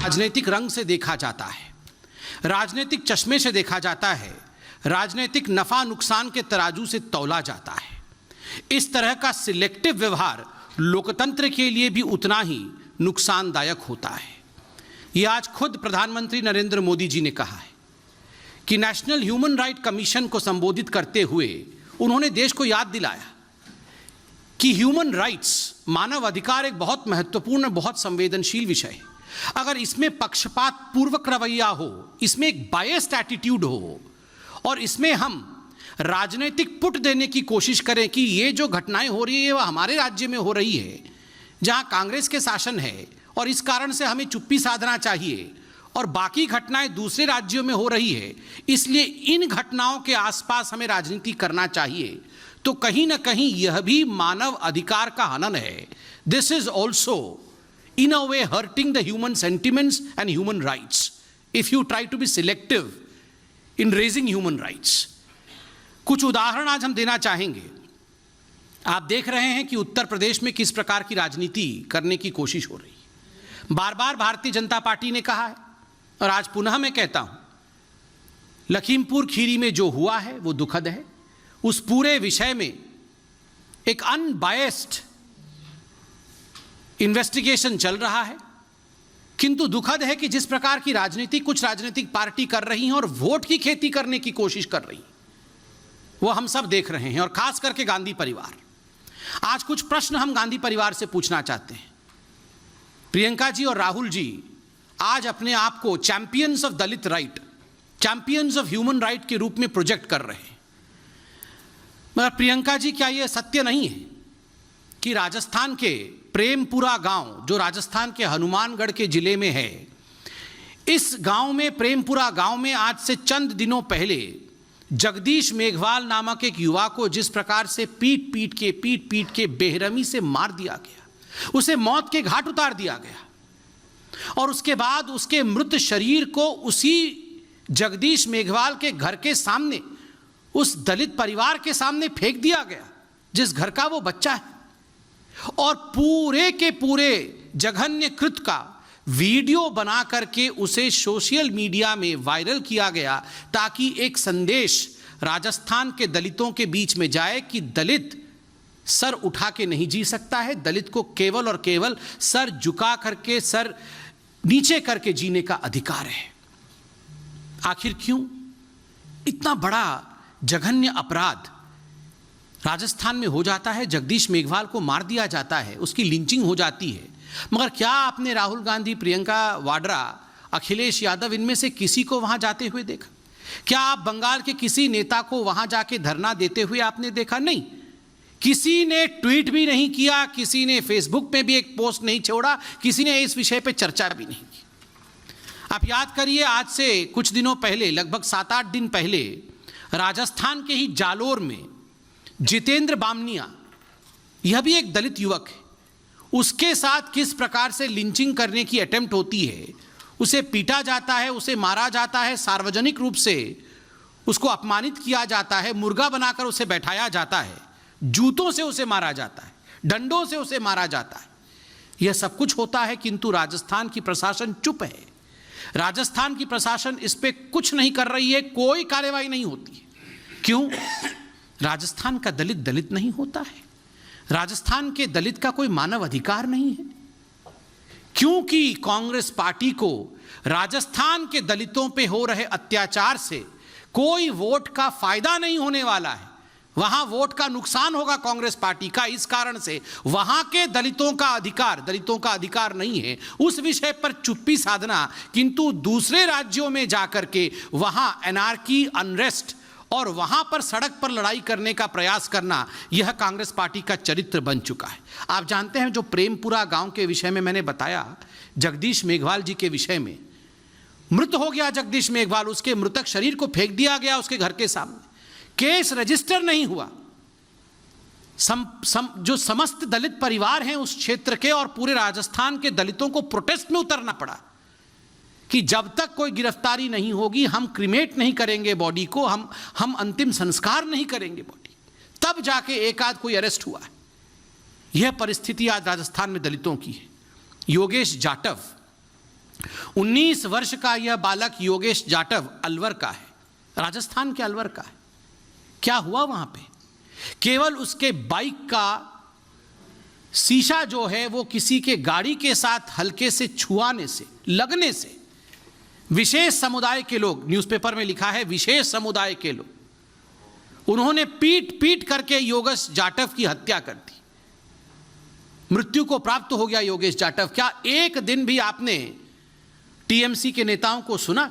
राजनीतिक रंग से देखा जाता है, राजनीतिक चश्मे से देखा जाता है, राजनीतिक नफा नुकसान के तराजू से तौला जाता है। इस तरह का सिलेक्टिव व्यवहार लोकतंत्र के लिए भी उतना ही नुकसानदायक होता है। ये आज खुद प्रधानमंत्री नरेंद्र मोदी जी ने कहा है कि नेशनल ह्यूमन राइट कमीशन को संबोधित करते हुए उन्होंने देश को याद दिलाया कि ह्यूमन राइट्स, मानव अधिकार एक बहुत महत्वपूर्ण, बहुत संवेदनशील विषय है। अगर इसमें पक्षपात पूर्वक रवैया हो, इसमें एक बायस्ड एटीट्यूड हो और इसमें हम राजनीतिक पुट देने की कोशिश करें कि ये जो घटनाएं हो रही है वह हमारे राज्य में हो रही है जहां कांग्रेस के शासन है और इस कारण से हमें चुप्पी साधना चाहिए, और बाकी घटनाएं दूसरे राज्यों में हो रही है इसलिए इन घटनाओं के आसपास हमें राजनीति करना चाहिए, तो कहीं ना कहीं यह भी मानव अधिकार का हनन है। This is also in a way hurting the human sentiments and human rights if you try to be selective in raising human rights. कुछ उदाहरण आज हम देना चाहेंगे। आप देख रहे हैं कि उत्तर प्रदेश में किस प्रकार की राजनीति करने की कोशिश हो रही है। बार बार भारतीय जनता पार्टी ने कहा है और आज पुनः मैं कहता हूं, लखीमपुर खीरी में जो हुआ है वो दुखद है। उस पूरे विषय में एक अनबायस्ड इन्वेस्टिगेशन चल रहा है, किंतु दुखद है कि जिस प्रकार की राजनीति कुछ राजनीतिक पार्टी कर रही हैं और वोट की खेती करने की कोशिश कर रही हैं, वो हम सब देख रहे हैं, और खास करके गांधी परिवार। आज कुछ प्रश्न हम गांधी परिवार से पूछना चाहते हैं। प्रियंका जी और राहुल जी आज अपने आप को champions of Dalit right, champions of human right के रूप में प्रोजेक्ट कर रहे हैं। मगर प्रियंका जी, क्या यह सत्य नहीं है कि राजस्थान के प्रेमपुरा गांव, जो राजस्थान के हनुमानगढ़ के जिले में है, इस गांव में, प्रेमपुरा गांव में आज से चंद दिनों पहले जगदीश मेघवाल नामक एक युवा को जिस प्रकार से पीट पीट के बेरहमी से मार दिया गया, उसे मौत के घाट उतार दिया गया और उसके बाद उसके मृत शरीर को उसी जगदीश मेघवाल के घर के सामने, उस दलित परिवार के सामने फेंक दिया गया जिस घर का वो बच्चा है, और पूरे के पूरे जघन्य कृत का वीडियो बना करके उसे सोशल मीडिया में वायरल किया गया ताकि एक संदेश राजस्थान के दलितों के बीच में जाए कि दलित सर उठा के नहीं जी सकता है, दलित को केवल और केवल सर झुका करके, सर नीचे करके जीने का अधिकार है। आखिर क्यों इतना बड़ा जघन्य अपराध राजस्थान में हो जाता है? जगदीश मेघवाल को मार दिया जाता है, उसकी लिंचिंग हो जाती है, मगर क्या आपने राहुल गांधी, प्रियंका वाड्रा, अखिलेश यादव, इनमें से किसी को वहां जाते हुए देखा? क्या आप बंगाल के किसी नेता को वहां जाके धरना देते हुए आपने देखा? नहीं। किसी ने ट्वीट भी नहीं किया, किसी ने फेसबुक पे भी एक पोस्ट नहीं छोड़ा, किसी ने इस विषय पे चर्चा भी नहीं की। आप याद करिए, आज से कुछ दिनों पहले, लगभग 7-8 दिन पहले, राजस्थान के ही जालोर में जितेंद्र बामनिया, यह भी एक दलित युवक है, उसके साथ किस प्रकार से लिंचिंग करने की अटेम्प्ट होती है। उसे पीटा जाता है, उसे मारा जाता है, सार्वजनिक रूप से उसको अपमानित किया जाता है, मुर्गा बनाकर उसे बैठाया जाता है, जूतों से उसे मारा जाता है, डंडों से उसे मारा जाता है। यह सब कुछ होता है, किंतु राजस्थान की प्रशासन चुप है। राजस्थान की प्रशासन इस पे कुछ नहीं कर रही है, कोई कार्रवाई नहीं होती है। क्यों? राजस्थान का दलित दलित नहीं होता है, राजस्थान के दलित का कोई मानव अधिकार नहीं है, क्योंकि कांग्रेस पार्टी को राजस्थान के दलितों पे हो रहे अत्याचार से कोई वोट का फायदा नहीं होने वाला है। वहां वोट का नुकसान होगा कांग्रेस पार्टी का, इस कारण से वहां के दलितों का अधिकार नहीं है। उस विषय पर चुप्पी साधना, किंतु दूसरे राज्यों में जाकर के वहां एनार्की, अनरेस्ट और वहां पर सड़क पर लड़ाई करने का प्रयास करना, यह कांग्रेस पार्टी का चरित्र बन चुका है। आप जानते हैं, जो प्रेमपुरा गांव के विषय में मैंने बताया, जगदीश मेघवाल जी के विषय में, मृत हो गया जगदीश मेघवाल, उसके मृतक शरीर को फेंक दिया गया उसके घर के सामने, केस रजिस्टर नहीं हुआ। जो समस्त दलित परिवार हैं उस क्षेत्र के और पूरे राजस्थान के दलितों को प्रोटेस्ट में उतरना पड़ा कि जब तक कोई गिरफ्तारी नहीं होगी हम क्रिमेट नहीं करेंगे बॉडी को, हम अंतिम संस्कार नहीं करेंगे बॉडी। तब जाके एक आध कोई अरेस्ट हुआ। यह परिस्थिति आज राजस्थान में दलितों की है। योगेश जाटव, 19 वर्ष का यह बालक योगेश जाटव अलवर का है, राजस्थान के अलवर का है। क्या हुआ वहां पे? केवल उसके बाइक का शीशा जो है वो किसी के गाड़ी के साथ हल्के से छुआने से, लगने से विशेष समुदाय के लोग, न्यूज़पेपर में लिखा है विशेष समुदाय के लोग, उन्होंने पीट पीट करके योगेश जाटव की हत्या कर दी। मृत्यु को प्राप्त हो गया योगेश जाटव। क्या एक दिन भी आपने टीएमसी के नेताओं को सुना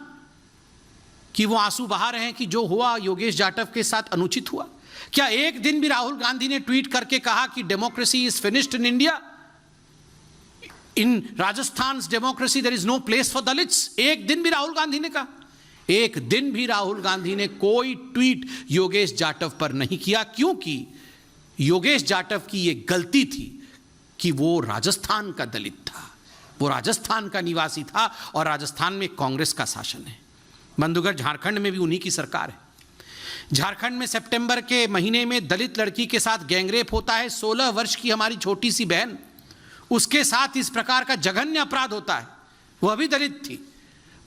कि वो आंसू बहा रहे हैं कि जो हुआ योगेश जाटव के साथ अनुचित हुआ? क्या एक दिन भी राहुल गांधी ने ट्वीट करके कहा कि democracy is finished in India, in Rajasthan democracy there is no place for Dalits? एक दिन भी राहुल गांधी ने कहा? एक दिन भी राहुल गांधी ने कोई ट्वीट योगेश जाटव पर नहीं किया, क्योंकि योगेश जाटव की यह गलती थी कि वो राजस्थान का दलित था, वो राजस्थान का निवासी था और राजस्थान में कांग्रेस का शासन है। बंधुगढ़, झारखंड में भी उन्हीं की सरकार है। झारखंड में सितंबर के महीने में दलित लड़की के साथ गैंगरेप होता है। 16 वर्ष की हमारी छोटी सी बहन, उसके साथ इस प्रकार का जघन्य अपराध होता है। वह भी दलित थी,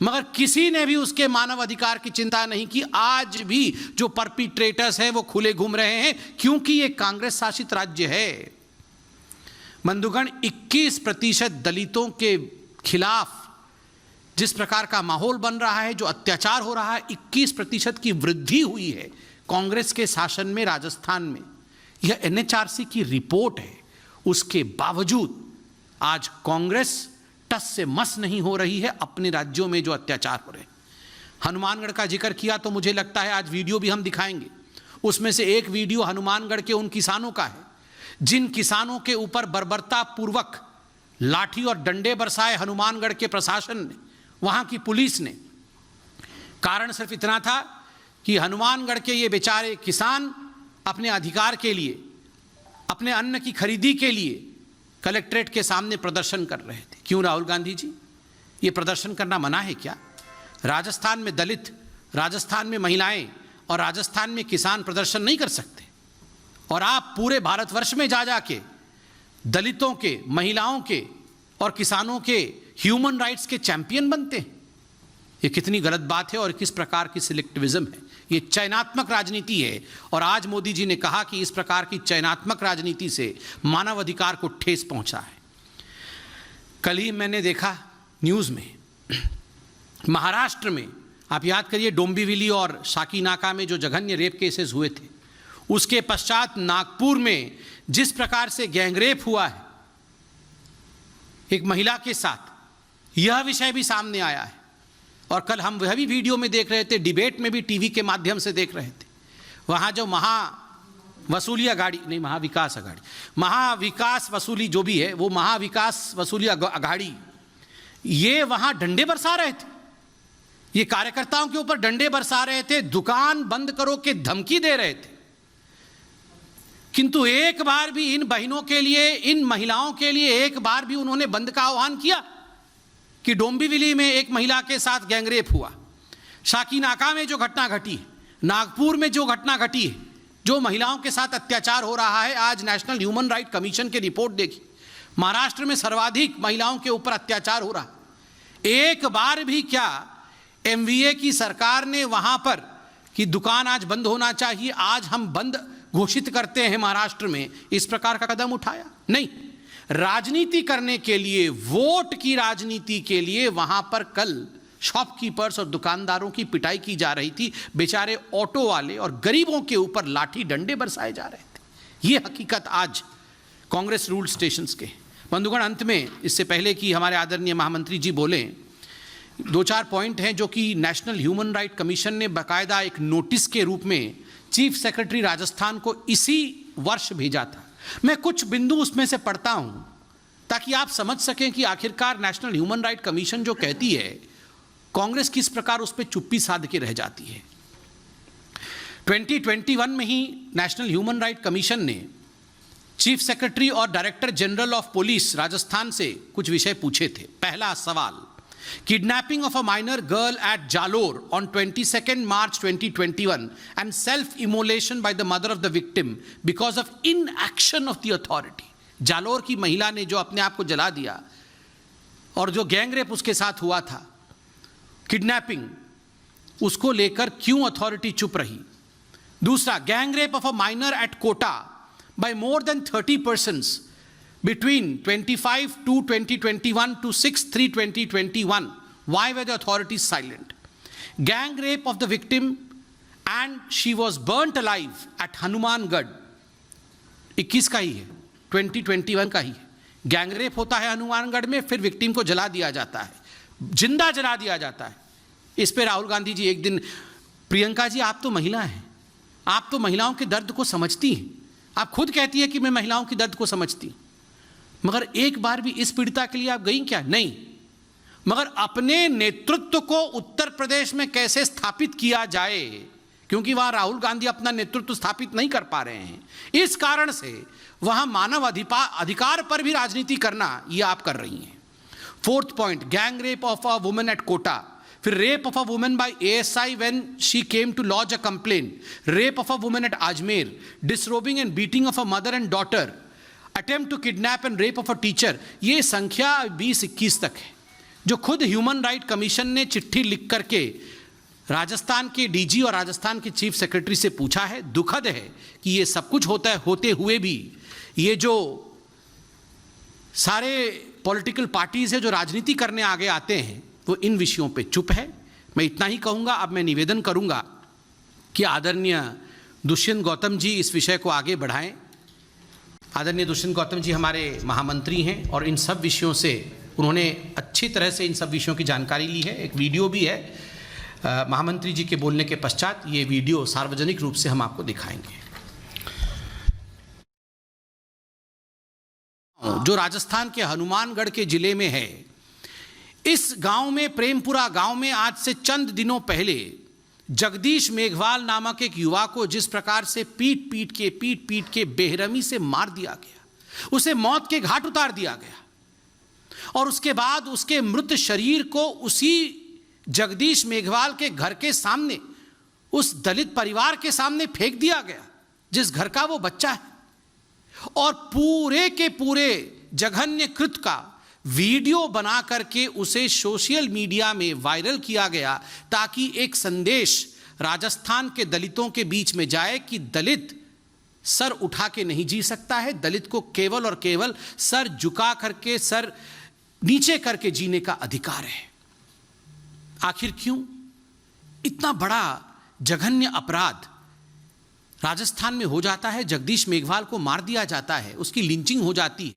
मगर किसी ने भी उसके मानव अधिकार की चिंता नहीं की। आज भी जो परपिट्रेटर्स हैं वो खुले घूम रहे हैं, क्योंकि ये कांग्रेस शासित राज्य है। बंधुगण, 21% दलितों के खिलाफ जिस प्रकार का माहौल बन रहा है, जो अत्याचार हो रहा है, 21% की वृद्धि हुई है कांग्रेस के शासन में राजस्थान में। यह एनएचआरसी की रिपोर्ट है। उसके बावजूद आज कांग्रेस टस से मस नहीं हो रही है अपने राज्यों में जो अत्याचार हो रहे हैं। हनुमानगढ़ का जिक्र किया तो मुझे लगता है आज वीडियो भी हम दिखाएंगे। उसमें से एक वीडियो हनुमानगढ़ के उन किसानों का है जिन किसानों के ऊपर बर्बरता पूर्वक लाठी और डंडे बरसाए हनुमानगढ़ के प्रशासन ने, वहां की पुलिस ने। कारण सिर्फ इतना था कि हनुमानगढ़ के ये बेचारे किसान अपने अधिकार के लिए, अपने अन्न की खरीदी के लिए कलेक्ट्रेट के सामने प्रदर्शन कर रहे थे। क्यों राहुल गांधी जी, ये प्रदर्शन करना मना है क्या? राजस्थान में दलित, राजस्थान में महिलाएं और राजस्थान में किसान प्रदर्शन नहीं कर सकते, और आप पूरे भारतवर्ष में जा जाके दलितों के, महिलाओं के और किसानों के ह्यूमन राइट्स के चैंपियन बनते हैं? ये कितनी गलत बात है और किस प्रकार की सिलेक्टिविज्म है। ये चयनात्मक राजनीति है, और आज मोदी जी ने कहा कि इस प्रकार की चयनात्मक राजनीति से मानव अधिकार को ठेस पहुंचा है। कल ही मैंने देखा न्यूज़ में, महाराष्ट्र में, आप याद करिए डोंबिवली और शाकीनाका में जो जघन्य रेप केसेस हुए थे, उसके पश्चात नागपुर में जिस प्रकार से गैंगरेप हुआ है एक महिला के साथ, यह विषय भी सामने आया है। और कल हम वह भी वीडियो में देख रहे थे, डिबेट में भी टीवी के माध्यम से देख रहे थे। वहाँ जो महावसूली अघाड़ी, नहीं महाविकास अघाड़ी, महाविकास वसूली जो भी है, वो महाविकास वसूली अघाड़ी, ये वहाँ डंडे बरसा रहे थे, ये कार्यकर्ताओं के ऊपर डंडे बरसा रहे थे, दुकान बंद करो के धमकी दे रहे थे। किंतु एक बार भी इन बहनों के लिए, इन महिलाओं के लिए एक बार भी उन्होंने बंद का आह्वान किया? कि डोंबिवली में एक महिला के साथ गैंगरेप हुआ, शाकीनाका में जो घटना घटी है, नागपुर में जो घटना घटी है, जो महिलाओं के साथ अत्याचार हो रहा है, आज नेशनल ह्यूमन राइट कमीशन की रिपोर्ट देखी, महाराष्ट्र में सर्वाधिक महिलाओं के ऊपर अत्याचार हो रहा। एक बार भी क्या एमवीए की सरकार ने वहां पर कि दुकान आज बंद होना चाहिए, आज हम बंद घोषित करते हैं महाराष्ट्र में, इस प्रकार का कदम उठाया? नहीं। राजनीति करने के लिए, वोट की राजनीति के लिए वहां पर कल शॉपकीपर्स और दुकानदारों की पिटाई की जा रही थी। बेचारे ऑटो वाले और गरीबों के ऊपर लाठी डंडे बरसाए जा रहे थे। ये हकीकत आज कांग्रेस रूल्ड स्टेशंस के। बंधुगण, अंत में इससे पहले कि हमारे आदरणीय महामंत्री जी बोले, 2-4 पॉइंट हैं जो कि नेशनल ह्यूमन राइट कमीशन ने बाकायदा एक नोटिस के रूप में चीफ सेक्रेटरी राजस्थान को इसी वर्ष भेजा था। मैं कुछ बिंदु उसमें से पढ़ता हूं ताकि आप समझ सकें कि आखिरकार नेशनल ह्यूमन राइट कमीशन जो कहती है, कांग्रेस किस प्रकार उस पर चुप्पी साध के रह जाती है। 2021 में ही नेशनल ह्यूमन राइट कमीशन ने चीफ सेक्रेटरी और director general of police Rajasthan से कुछ विषय पूछे थे। पहला सवाल, kidnapping of a minor girl at Jalore on 22 March 2021 and self-immolation by the mother of the victim because of inaction of the authority। Jalore की महिला ने जो अपने आप को जला दिया, और जो गैंग रेप उसके साथ हुआ था, किडनैपिंग, उसको लेकर क्यों अथॉरिटी चुप रही? दूसरा, gang rape of a minor at Kota by more than 30 persons between 25 to 2021 to 6/3/2021. Why were the authorities silent? Gang rape of the victim and she was burnt alive at Hanumangarh. 21 का ही है, 2021 का ही है। Gang rape होता है हनुमानगढ़ में, फिर victim को जला दिया जाता है, जिंदा जला दिया जाता है। इस पे राहुल गांधी जी एक दिन, प्रियंका जी आप तो महिला हैं, आप तो महिलाओं के दर्द को समझती हैं, आप खुद कहती है कि मैं महिलाओं की दर्द को समझती हूं, मगर एक बार भी इस पीड़िता के लिए आप गई क्या? नहीं। मगर अपने नेतृत्व को उत्तर प्रदेश में कैसे स्थापित किया जाए, क्योंकि वहां राहुल गांधी अपना नेतृत्व स्थापित नहीं कर पा रहे हैं, इस कारण से वहां मानव अधिकार पर भी राजनीति करना यह आप कर रही हैं। Fourth point, gang rape of a woman at Kota, फिर rape of a woman by ASI when she came to lodge a complaint, rape of a woman at Ajmer, disrobing and beating of a mother and daughter, attempt to kidnap and rape of a teacher. ये संख्या 20-21 तक है, जो खुद human right commission ने चिट्ठी लिख करके राजस्थान के DG और राजस्थान के चीफ सेक्रेटरी से पूछा है। दुखद है कि ये सब कुछ होता है, होते हुए भी ये जो सारे पॉलिटिकल पार्टीज है जो राजनीति करने आगे आते हैं, वो इन विषयों पे चुप है। मैं इतना ही कहूँगा। अब मैं निवेदन करूँगा कि आदरणीय दुष्यंत गौतम जी इस विषय को आगे बढ़ाएं। आदरणीय दुष्यंत गौतम जी हमारे महामंत्री हैं और इन सब विषयों से उन्होंने अच्छी तरह से इन सब विषयों की जानकारी ली है। एक वीडियो भी है महामंत्री जी के बोलने के पश्चात, ये वीडियो सार्वजनिक रूप से हम आपको दिखाएंगे। जो राजस्थान के हनुमानगढ़ के जिले में है, इस गांव में, प्रेमपुरा गांव में, आज से चंद दिनों पहले जगदीश मेघवाल नामक एक युवा को जिस प्रकार से पीट पीट के बेरहमी से मार दिया गया, उसे मौत के घाट उतार दिया गया और उसके बाद उसके मृत शरीर को उसी जगदीश मेघवाल के घर के सामने, उस दलित परिवार के सामने फेंक दिया गया जिस घर का वो बच्चा है, और पूरे के पूरे जघन्य कृत्य का वीडियो बना करके उसे सोशल मीडिया में वायरल किया गया, ताकि एक संदेश राजस्थान के दलितों के बीच में जाए कि दलित सर उठा के नहीं जी सकता है, दलित को केवल और केवल सर झुका करके, सर नीचे करके जीने का अधिकार है। आखिर क्यों इतना बड़ा जघन्य अपराध राजस्थान में हो जाता है? जगदीश मेघवाल को मार दिया जाता है, उसकी लिंचिंग हो जाती है।